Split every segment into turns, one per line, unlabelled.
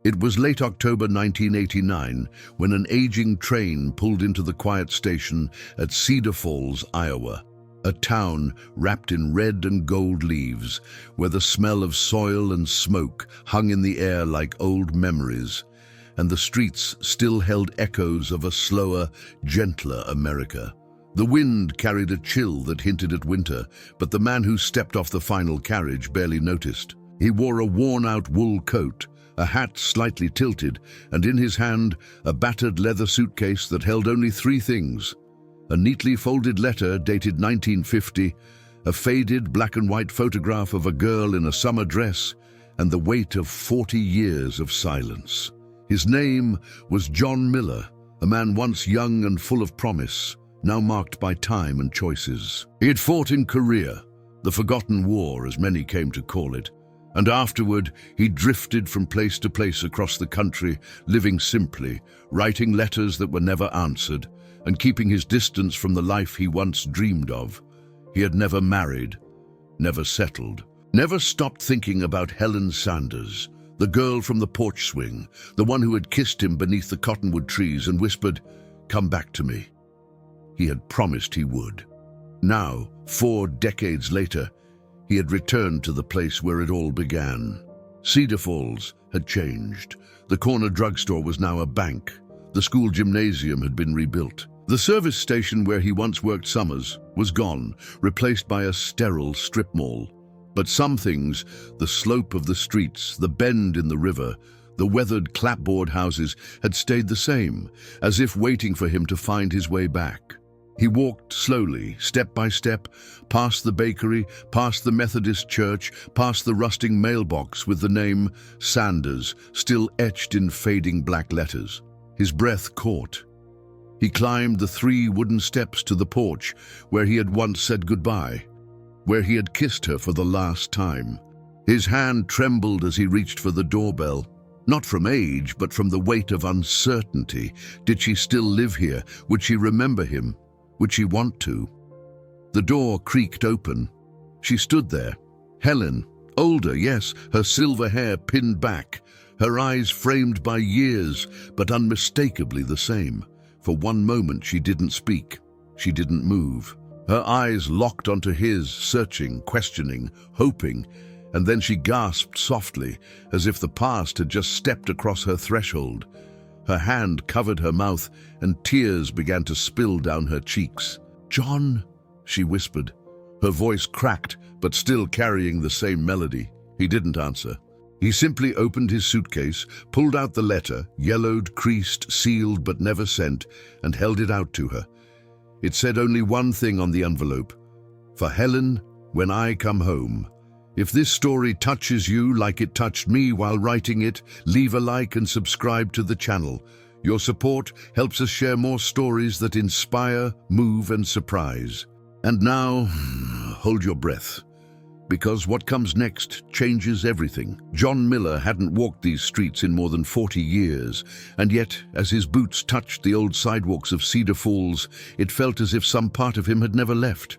It was late October 1989 when an aging train pulled into the quiet station at Cedar Falls, Iowa, a town wrapped in red and gold leaves, where the smell of soil and smoke hung in the air like old memories, and the streets still held echoes of a slower, gentler America. The wind carried a chill that hinted at winter, but the man who stepped off the final carriage barely noticed. He wore a worn-out wool coat, a hat slightly tilted, and in his hand a battered leather suitcase that held only three things: a neatly folded letter dated 1950, a faded black and white photograph of a girl in a summer dress, and the weight of 40 years of silence. His name was John Miller, a man once young and full of promise, now marked by time and choices. He had fought in Korea, the forgotten war as many came to call it, and afterward he drifted from place to place across the country, living simply, writing letters that were never answered, and keeping his distance from the life he once dreamed of. He had never married, never settled, never stopped thinking about Helen Sanders, the girl from the porch swing, the one who had kissed him beneath the cottonwood trees and whispered, "Come back to me." He had promised he would. Now, 4 decades later, he had returned to the place where it all began. Cedar Falls had changed. The corner drugstore was now a bank. The school gymnasium had been rebuilt. The service station where he once worked summers was gone, replaced by a sterile strip mall. But some things, the slope of the streets, the bend in the river, the weathered clapboard houses, had stayed the same, as if waiting for him to find his way back. He walked slowly, step by step, past the bakery, past the Methodist church, past the rusting mailbox with the name Sanders still etched in fading black letters. His breath caught. He climbed the 3 wooden steps to the porch where he had once said goodbye, where he had kissed her for the last time. His hand trembled as he reached for the doorbell. Not from age, but from the weight of uncertainty. Did she still live here? Would she remember him? Would she want to? The door creaked open. She stood there. Helen, older, yes, her silver hair pinned back, her eyes framed by years, but unmistakably the same. For one moment she didn't speak. She didn't move. Her eyes locked onto his, searching, questioning, hoping, and then she gasped softly, as if the past had just stepped across her threshold. Her hand covered her mouth, and tears began to spill down her cheeks. "John," she whispered, her voice cracked, but still carrying the same melody. He didn't answer. He simply opened his suitcase, pulled out the letter, yellowed, creased, sealed but never sent, and held it out to her. It said only one thing on the envelope: "For Helen, when I come home." If this story touches you like it touched me while writing it, leave a like and subscribe to the channel. Your support helps us share more stories that inspire, move, and surprise. And now, hold your breath, because what comes next changes everything. John Miller hadn't walked these streets in more than 40 years, and yet, as his boots touched the old sidewalks of Cedar Falls, it felt as if some part of him had never left.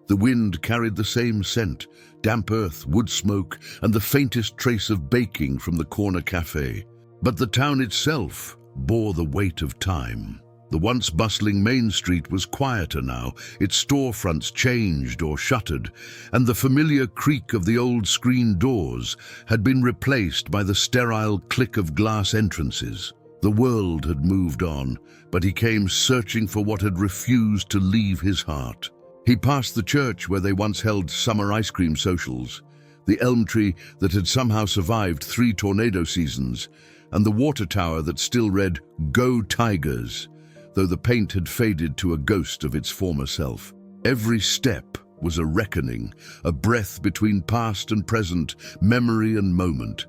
The wind carried the same scent: damp earth, wood smoke, and the faintest trace of baking from the corner cafe. But the town itself bore the weight of time. The once bustling Main Street was quieter now, its storefronts changed or shuttered, and the familiar creak of the old screen doors had been replaced by the sterile click of glass entrances. The world had moved on, but he came searching for what had refused to leave his heart. He passed the church where they once held summer ice cream socials, the elm tree that had somehow survived 3 tornado seasons, and the water tower that still read, "Go Tigers," though the paint had faded to a ghost of its former self. Every step was a reckoning, a breath between past and present, memory and moment.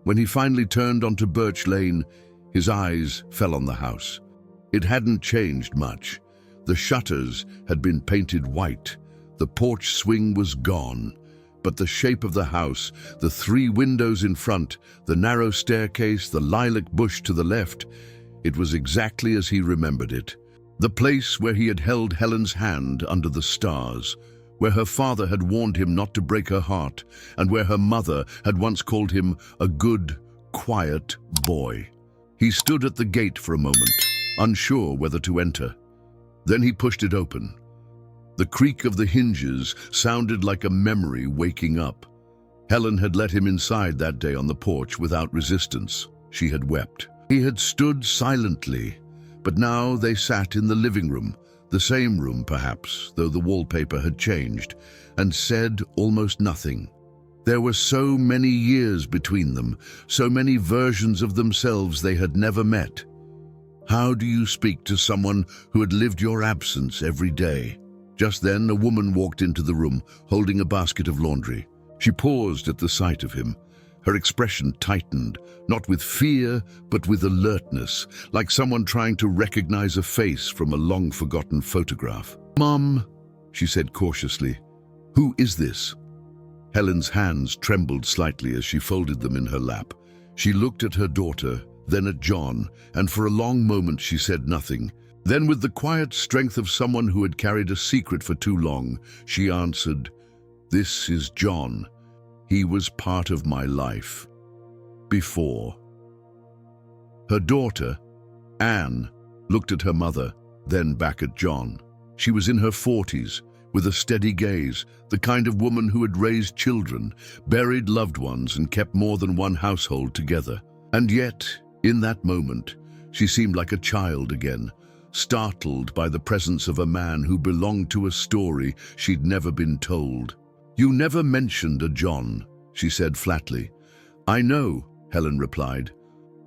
When he finally turned onto Birch Lane, his eyes fell on the house. It hadn't changed much. The shutters had been painted white, the porch swing was gone, but the shape of the house, the 3 windows in front, the narrow staircase, the lilac bush to the left, it was exactly as he remembered it. The place where he had held Helen's hand under the stars, where her father had warned him not to break her heart, and where her mother had once called him a good, quiet boy. He stood at the gate for a moment, unsure whether to enter. Then he pushed it open. The creak of the hinges sounded like a memory waking up. Helen had let him inside that day on the porch without resistance. She had wept. He had stood silently, but now they sat in the living room, the same room perhaps, though the wallpaper had changed, and said almost nothing. There were so many years between them, so many versions of themselves they had never met. How do you speak to someone who had lived your absence every day? Just then, a woman walked into the room, holding a basket of laundry. She paused at the sight of him. Her expression tightened, not with fear, but with alertness, like someone trying to recognize a face from a long-forgotten photograph. "Mom," she said cautiously, "who is this?" Helen's hands trembled slightly as she folded them in her lap. She looked at her daughter, then at John, and for a long moment she said nothing. Then, with the quiet strength of someone who had carried a secret for too long, she answered, "This is John. He was part of my life. Before." Her daughter, Anne, looked at her mother, then back at John. She was in her 40s, with a steady gaze, the kind of woman who had raised children, buried loved ones, and kept more than one household together. And yet, in that moment, she seemed like a child again, startled by the presence of a man who belonged to a story she'd never been told. "You never mentioned a John," she said flatly. "I know," Helen replied.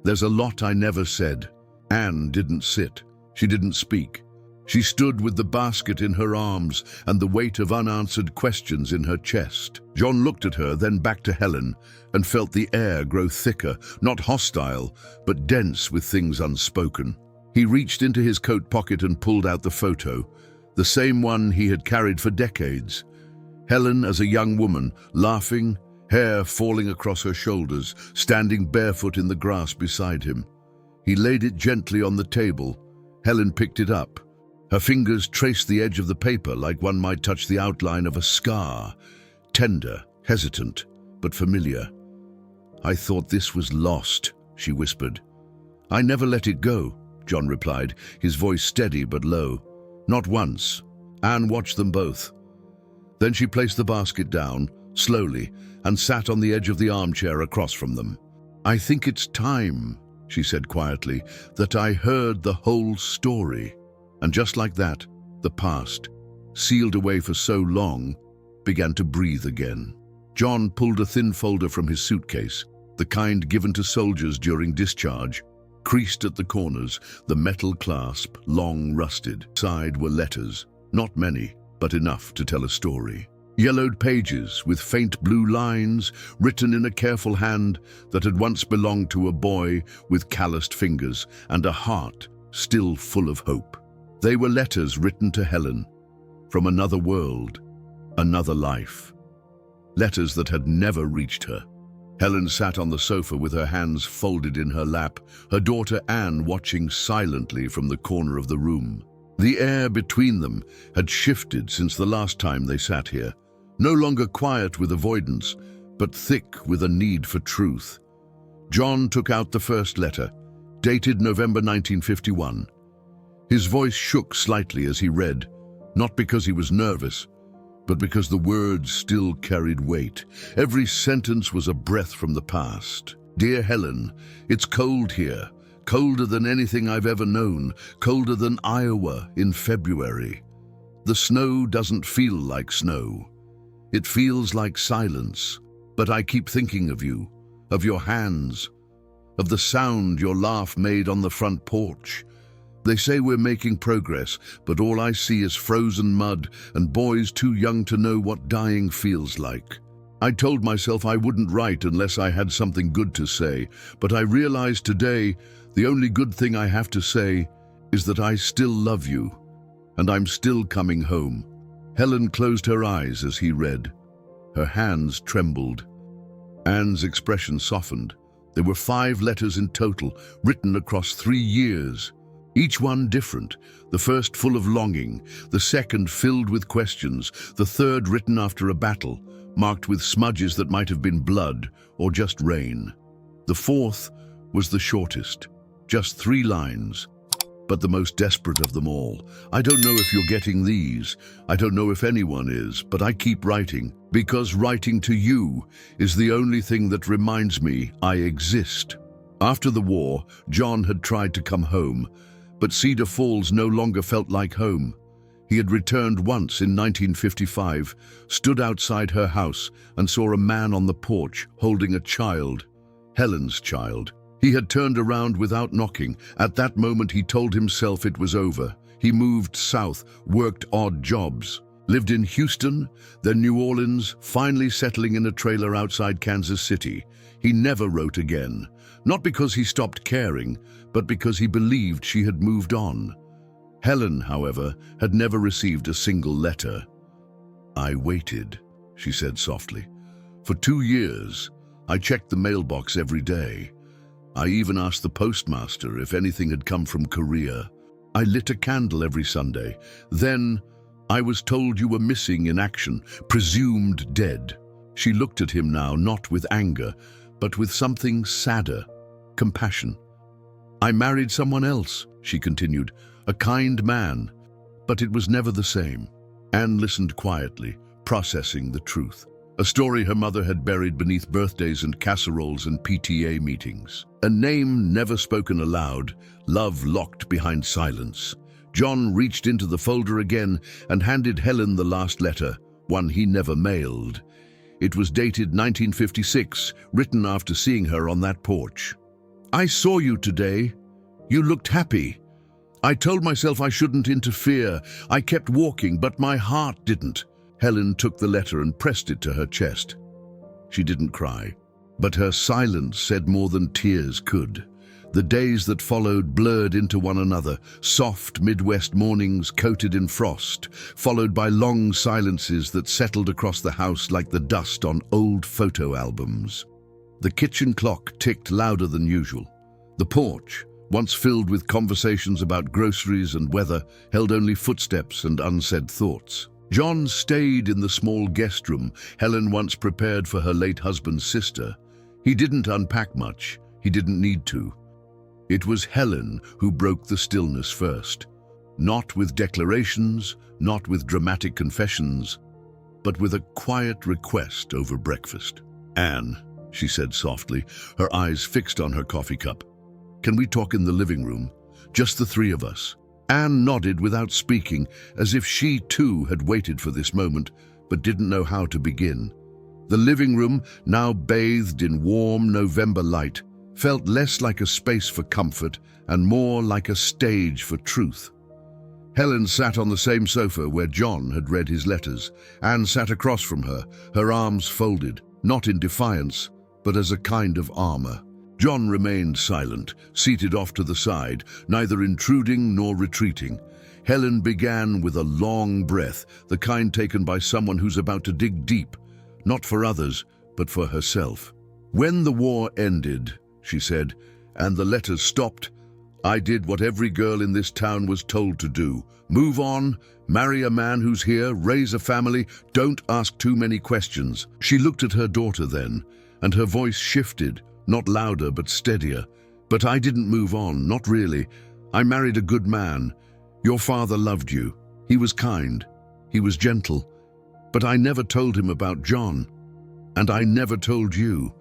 "There's a lot I never said." Anne didn't sit. She didn't speak. She stood with the basket in her arms and the weight of unanswered questions in her chest. John looked at her, then back to Helen, and felt the air grow thicker, not hostile, but dense with things unspoken. He reached into his coat pocket and pulled out the photo, the same one he had carried for decades. Helen as a young woman, laughing, hair falling across her shoulders, standing barefoot in the grass beside him. He laid it gently on the table. Helen picked it up. Her fingers traced the edge of the paper like one might touch the outline of a scar, tender, hesitant, but familiar. "I thought this was lost," she whispered. "I never let it go," John replied, his voice steady but low. "Not once." Anne watched them both. Then she placed the basket down, slowly, and sat on the edge of the armchair across from them. "I think it's time," she said quietly, "that I heard the whole story." And just like that, the past, sealed away for so long, began to breathe again. John pulled a thin folder from his suitcase, the kind given to soldiers during discharge. Creased at the corners, the metal clasp, long rusted. Inside were letters, not many, but enough to tell a story. Yellowed pages with faint blue lines, written in a careful hand that had once belonged to a boy with calloused fingers and a heart still full of hope. They were letters written to Helen, from another world, another life. Letters that had never reached her. Helen sat on the sofa with her hands folded in her lap, her daughter Anne watching silently from the corner of the room. The air between them had shifted since the last time they sat here, no longer quiet with avoidance, but thick with a need for truth. John took out the first letter, dated November 1951. His voice shook slightly as he read, not because he was nervous, but because the words still carried weight. Every sentence was a breath from the past. "Dear Helen, it's cold here, colder than anything I've ever known, colder than Iowa in February. The snow doesn't feel like snow. It feels like silence, but I keep thinking of you, of your hands, of the sound your laugh made on the front porch. They say we're making progress, but all I see is frozen mud and boys too young to know what dying feels like. I told myself I wouldn't write unless I had something good to say, but I realized today the only good thing I have to say is that I still love you, and I'm still coming home." Helen closed her eyes as he read. Her hands trembled. Anne's expression softened. There were 5 letters in total, written across 3 years. Each one different, the first full of longing, the second filled with questions, the third written after a battle, marked with smudges that might have been blood or just rain. The fourth was the shortest, just 3 lines, but the most desperate of them all. I don't know if you're getting these. I don't know if anyone is, but I keep writing because writing to you is the only thing that reminds me I exist. After the war, John had tried to come home, but Cedar Falls no longer felt like home. He had returned once in 1955, stood outside her house and saw a man on the porch holding a child, Helen's child. He had turned around without knocking. At that moment he told himself it was over. He moved south, worked odd jobs, lived in Houston, then New Orleans, finally settling in a trailer outside Kansas City. He never wrote again, not because he stopped caring, but because he believed she had moved on. Helen, however, had never received a single letter. "I waited," she said softly. "For 2 years, I checked the mailbox every day. I even asked the postmaster if anything had come from Korea. I lit a candle every Sunday. Then I was told you were missing in action, presumed dead." She looked at him now, not with anger, but with something sadder, compassion. "I married someone else," she continued, "a kind man, but it was never the same." Anne listened quietly, processing the truth. A story her mother had buried beneath birthdays and casseroles and PTA meetings. A name never spoken aloud, love locked behind silence. John reached into the folder again and handed Helen the last letter, one he never mailed. It was dated 1956, written after seeing her on that porch. "I saw you today. You looked happy. I told myself I shouldn't interfere. I kept walking, but my heart didn't." Helen took the letter and pressed it to her chest. She didn't cry, but her silence said more than tears could. The days that followed blurred into one another, soft Midwest mornings coated in frost, followed by long silences that settled across the house like the dust on old photo albums. The kitchen clock ticked louder than usual. The porch, once filled with conversations about groceries and weather, held only footsteps and unsaid thoughts. John stayed in the small guest room Helen once prepared for her late husband's sister. He didn't unpack much. He didn't need to. It was Helen who broke the stillness first. Not with declarations, not with dramatic confessions, but with a quiet request over breakfast. "Anne," she said softly, her eyes fixed on her coffee cup, "can we talk in the living room? Just the 3 of us." Anne nodded without speaking, as if she too had waited for this moment, but didn't know how to begin. The living room, now bathed in warm November light, felt less like a space for comfort and more like a stage for truth. Helen sat on the same sofa where John had read his letters. Anne sat across from her, her arms folded, not in defiance, but as a kind of armor. John remained silent, seated off to the side, neither intruding nor retreating. Helen began with a long breath, the kind taken by someone who's about to dig deep, not for others, but for herself. "When the war ended," she said, "and the letters stopped, I did what every girl in this town was told to do. Move on, marry a man who's here, raise a family, don't ask too many questions." She looked at her daughter then, and her voice shifted, not louder but steadier. "But I didn't move on, not really. I married a good man. Your father loved you. He was kind. He was gentle. But I never told him about John. And I never told you.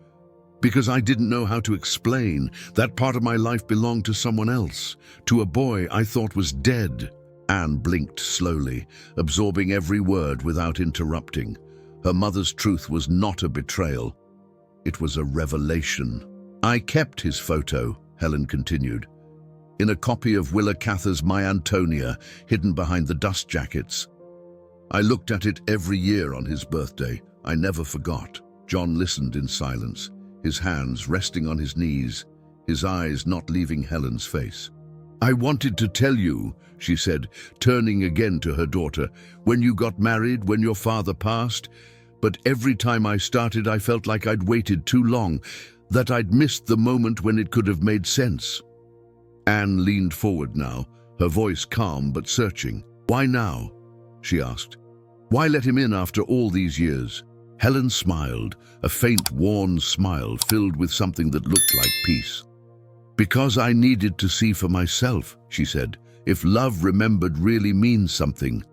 Because I didn't know how to explain. That part of my life belonged to someone else, to a boy I thought was dead." Anne blinked slowly, absorbing every word without interrupting. Her mother's truth was not a betrayal. It was a revelation. "I kept his photo," Helen continued, "in a copy of Willa Cather's My Antonia, hidden behind the dust jackets. I looked at it every year on his birthday. I never forgot." John listened in silence, his hands resting on his knees, his eyes not leaving Helen's face. "I wanted to tell you," she said, turning again to her daughter, "when you got married, when your father passed, but every time I started I felt like I'd waited too long, that I'd missed the moment when it could have made sense." Anne leaned forward now, her voice calm but searching. "Why now?" she asked. "Why let him in after all these years?" Helen smiled, a faint, worn smile filled with something that looked like peace. "Because I needed to see for myself," she said, "if love remembered really means something,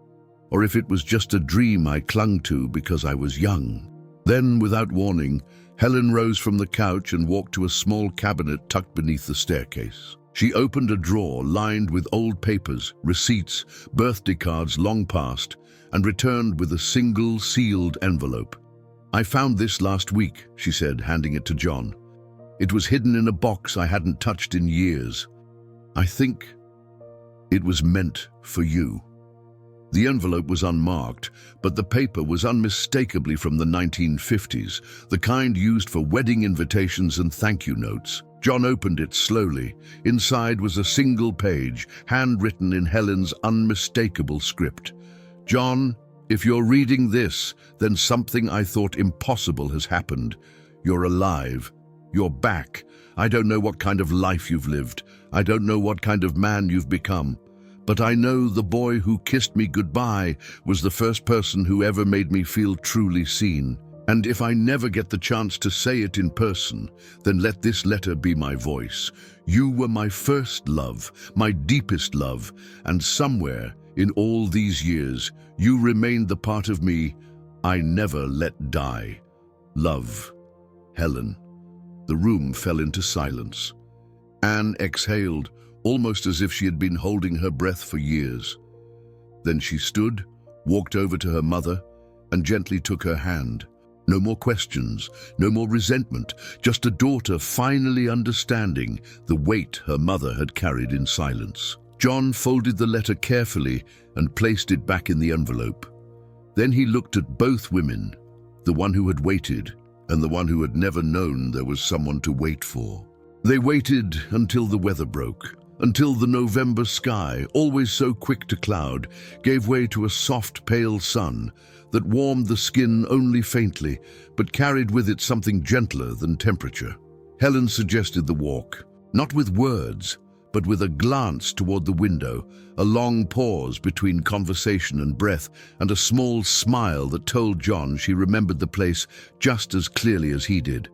or if it was just a dream I clung to because I was young." Then, without warning, Helen rose from the couch and walked to a small cabinet tucked beneath the staircase. She opened a drawer lined with old papers, receipts, birthday cards long past, and returned with a single sealed envelope. "I found this last week," she said, handing it to John. "It was hidden in a box I hadn't touched in years. I think it was meant for you." The envelope was unmarked, but the paper was unmistakably from the 1950s, the kind used for wedding invitations and thank you notes. John opened it slowly. Inside was a single page, handwritten in Helen's unmistakable script. "John, if you're reading this, then something I thought impossible has happened. You're alive. You're back. I don't know what kind of life you've lived. I don't know what kind of man you've become. But I know the boy who kissed me goodbye was the first person who ever made me feel truly seen. And if I never get the chance to say it in person, then let this letter be my voice. You were my first love, my deepest love, and somewhere in all these years, you remained the part of me I never let die. Love, Helen." The room fell into silence. Anne exhaled, almost as if she had been holding her breath for years. Then she stood, walked over to her mother, and gently took her hand. No more questions, no more resentment, just a daughter finally understanding the weight her mother had carried in silence. John folded the letter carefully and placed it back in the envelope. Then he looked at both women, the one who had waited and the one who had never known there was someone to wait for. They waited until the weather broke, until the November sky, always so quick to cloud, gave way to a soft, pale sun that warmed the skin only faintly, but carried with it something gentler than temperature. Helen suggested the walk, not with words, but with a glance toward the window, a long pause between conversation and breath, and a small smile that told John she remembered the place just as clearly as he did.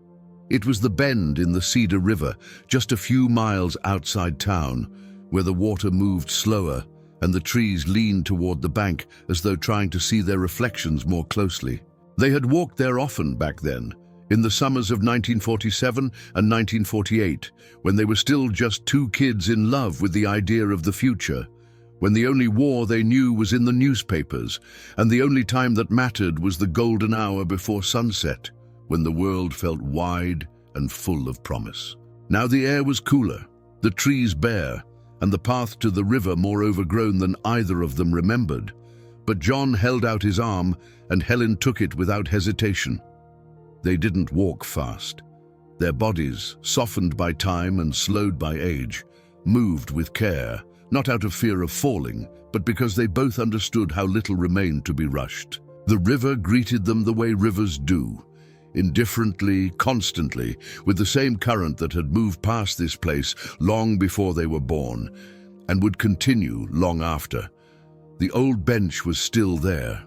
It was the bend in the Cedar River, just a few miles outside town, where the water moved slower and the trees leaned toward the bank as though trying to see their reflections more closely. They had walked there often back then, in the summers of 1947 and 1948, when they were still just two kids in love with the idea of the future, when the only war they knew was in the newspapers, and the only time that mattered was the golden hour before sunset, when the world felt wide and full of promise. Now the air was cooler, the trees bare, and the path to the river more overgrown than either of them remembered. But John held out his arm, and Helen took it without hesitation. They didn't walk fast. Their bodies, softened by time and slowed by age, moved with care, not out of fear of falling, but because they both understood how little remained to be rushed. The river greeted them the way rivers do, indifferently, constantly, with the same current that had moved past this place long before they were born, and would continue long after. The old bench was still there,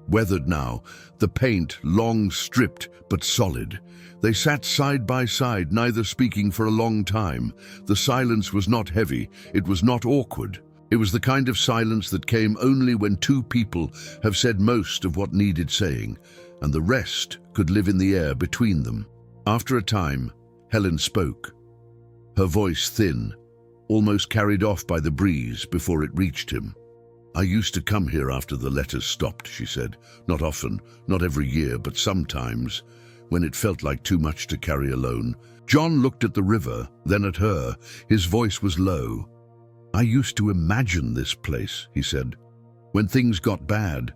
weathered now, the paint long stripped but solid. They sat side by side, neither speaking for a long time. The silence was not heavy, it was not awkward. It was the kind of silence that came only when two people have said most of what needed saying, and the rest could live in the air between them. After a time, Helen spoke, her voice thin, almost carried off by the breeze before it reached him. "I used to come here after the letters stopped," she said. "Not often, not every year, but sometimes, when it felt like too much to carry alone." John looked at the river, then at her. His voice was low. "I used to imagine this place," he said, "when things got bad,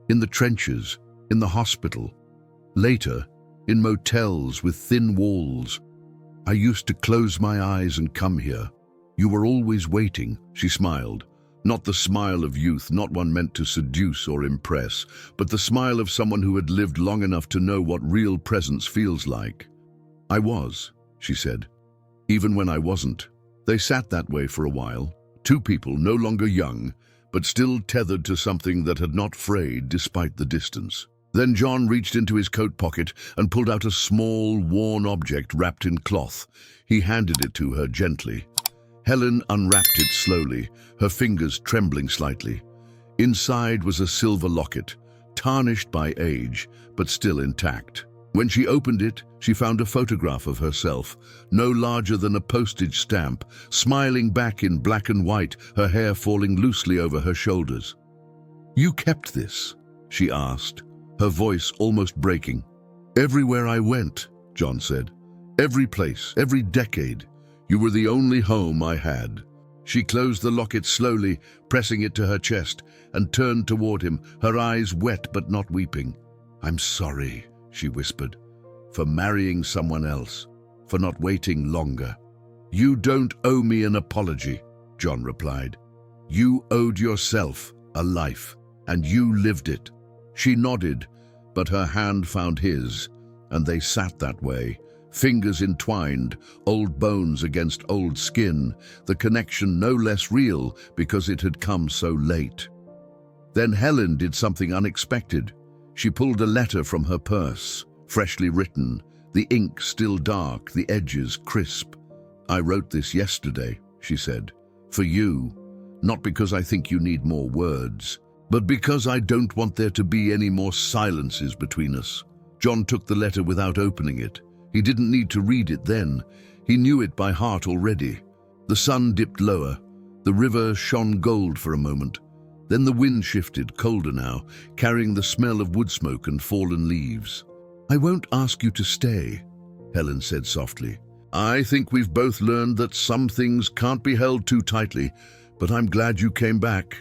in the trenches, in the hospital. Later, in motels with thin walls. I used to close my eyes and come here. You were always waiting," she smiled. Not the smile of youth, not one meant to seduce or impress, but the smile of someone who had lived long enough to know what real presence feels like. "I was," she said, "even when I wasn't." They sat that way for a while, two people no longer young, but still tethered to something that had not frayed despite the distance. Then John reached into his coat pocket and pulled out a small, worn object wrapped in cloth. He handed it to her gently. Helen unwrapped it slowly, her fingers trembling slightly. Inside was a silver locket, tarnished by age, but still intact. When she opened it, she found a photograph of herself, no larger than a postage stamp, smiling back in black and white, her hair falling loosely over her shoulders. "You kept this?" she asked, her voice almost breaking. "Everywhere I went," John said. "Every place, every decade. You were the only home I had." She closed the locket slowly, pressing it to her chest, and turned toward him, her eyes wet but not weeping. "I'm sorry," she whispered, "for marrying someone else, for not waiting longer." "You don't owe me an apology," John replied. "You owed yourself a life, and you lived it." She nodded, but her hand found his, and they sat that way, fingers entwined, old bones against old skin, the connection no less real because it had come so late. Then Helen did something unexpected. She pulled a letter from her purse, freshly written, the ink still dark, the edges crisp. "I wrote this yesterday," she said, "for you, not because I think you need more words, but because I don't want there to be any more silences between us." John took the letter without opening it. He didn't need to read it then. He knew it by heart already. The sun dipped lower. The river shone gold for a moment. Then the wind shifted, colder now, carrying the smell of wood smoke and fallen leaves. "I won't ask you to stay," Helen said softly. "I think we've both learned that some things can't be held too tightly, but I'm glad you came back."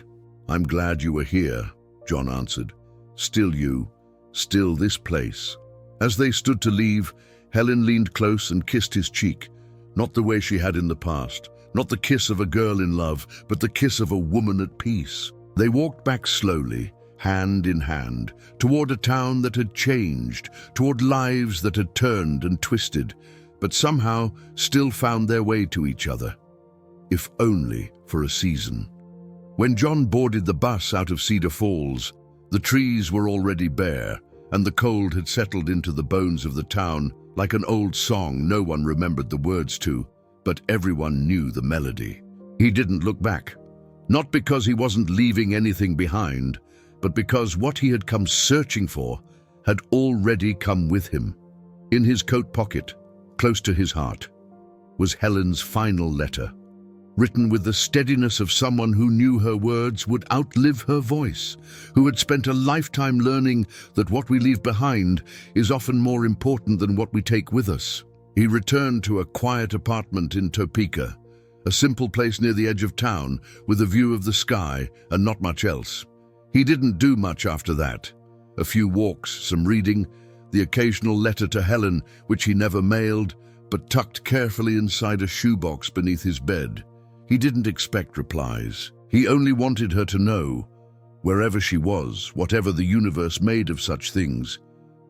"I'm glad you were here," John answered. "Still you, still this place." As they stood to leave, Helen leaned close and kissed his cheek, not the way she had in the past, not the kiss of a girl in love, but the kiss of a woman at peace. They walked back slowly, hand in hand, toward a town that had changed, toward lives that had turned and twisted, but somehow still found their way to each other, if only for a season. When John boarded the bus out of Cedar Falls, the trees were already bare, and the cold had settled into the bones of the town like an old song no one remembered the words to, but everyone knew the melody. He didn't look back, not because he wasn't leaving anything behind, but because what he had come searching for had already come with him. In his coat pocket, close to his heart, was Helen's final letter, written with the steadiness of someone who knew her words would outlive her voice, who had spent a lifetime learning that what we leave behind is often more important than what we take with us. He returned to a quiet apartment in Topeka, a simple place near the edge of town with a view of the sky and not much else. He didn't do much after that. A few walks, some reading, the occasional letter to Helen, which he never mailed, but tucked carefully inside a shoebox beneath his bed. He didn't expect replies. He only wanted her to know, wherever she was, whatever the universe made of such things,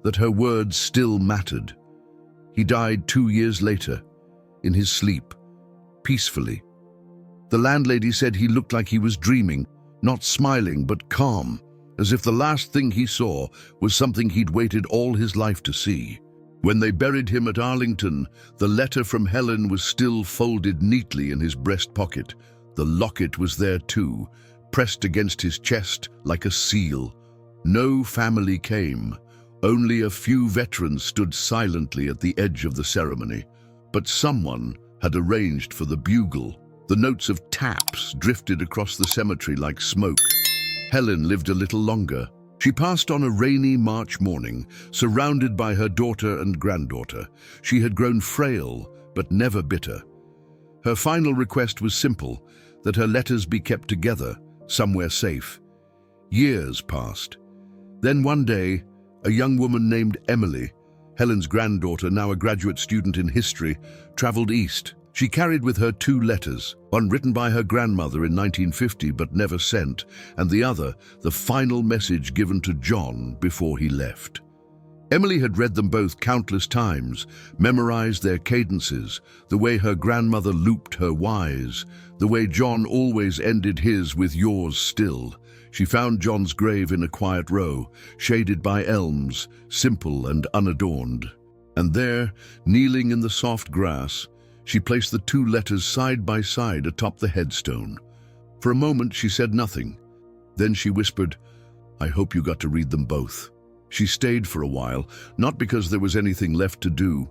that her words still mattered. He died 2 years later, in his sleep, peacefully. The landlady said he looked like he was dreaming, not smiling but calm, as if the last thing he saw was something he'd waited all his life to see. When they buried him at Arlington, the letter from Helen was still folded neatly in his breast pocket. The locket was there too, pressed against his chest like a seal. No family came. Only a few veterans stood silently at the edge of the ceremony. But someone had arranged for the bugle. The notes of taps drifted across the cemetery like smoke. Helen lived a little longer. She passed on a rainy March morning, surrounded by her daughter and granddaughter. She had grown frail, but never bitter. Her final request was simple, that her letters be kept together, somewhere safe. Years passed. Then one day, a young woman named Emily, Helen's granddaughter, now a graduate student in history, traveled east. She carried with her 2 letters, one written by her grandmother in 1950 but never sent, and the other, the final message given to John before he left. Emily had read them both countless times, memorized their cadences, the way her grandmother looped her Y's, the way John always ended his with yours still. She found John's grave in a quiet row, shaded by elms, simple and unadorned. And there, kneeling in the soft grass, she placed the two letters side by side atop the headstone. For a moment she said nothing. Then she whispered, "I hope you got to read them both." She stayed for a while, not because there was anything left to do,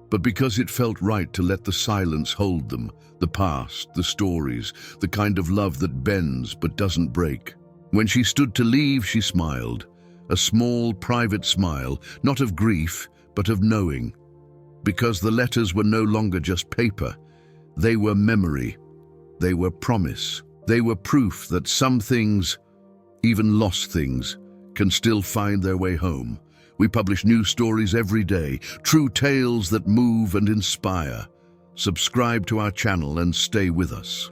but because it felt right to let the silence hold them, the past, the stories, the kind of love that bends but doesn't break. When she stood to leave, she smiled, a small, private smile, not of grief, but of knowing. Because the letters were no longer just paper, they were memory, they were promise, they were proof that some things, even lost things, can still find their way home. We publish new stories every day, true tales that move and inspire. Subscribe to our channel and stay with us.